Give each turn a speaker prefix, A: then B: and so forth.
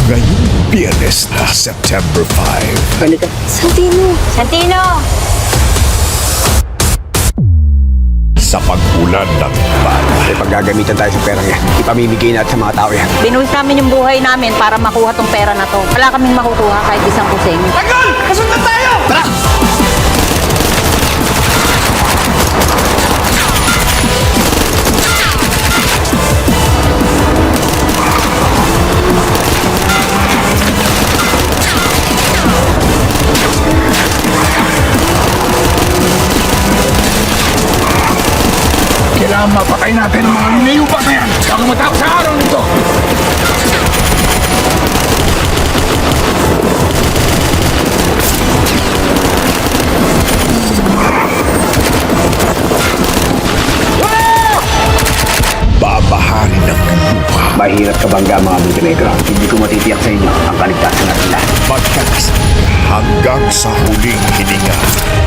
A: Ngayong Biyernes na September 5.
B: Halika.
C: Santino!
D: Santino!
A: Sa pag-ulan ng bala.
B: May paggagamitan tayo sa pera yan. Ipamimigay natin sa mga tao yan.
D: Binuhis namin yung buhay namin para makuha tong pera na to. Wala kaming makukuha kahit isang kusing.
E: Tagal! Kasundan tayo! Tara! Kailangan mapatay natin ang mga ninayupak na yan bago matapos ang araw nito.
A: Babaharin ng lupa.
B: Mahirap kabangga mga Montenegro. Hindi ko matitiyak sa inyo ang kaligtasan natin lahat.
A: Magkakasama hanggang sa huling hininga.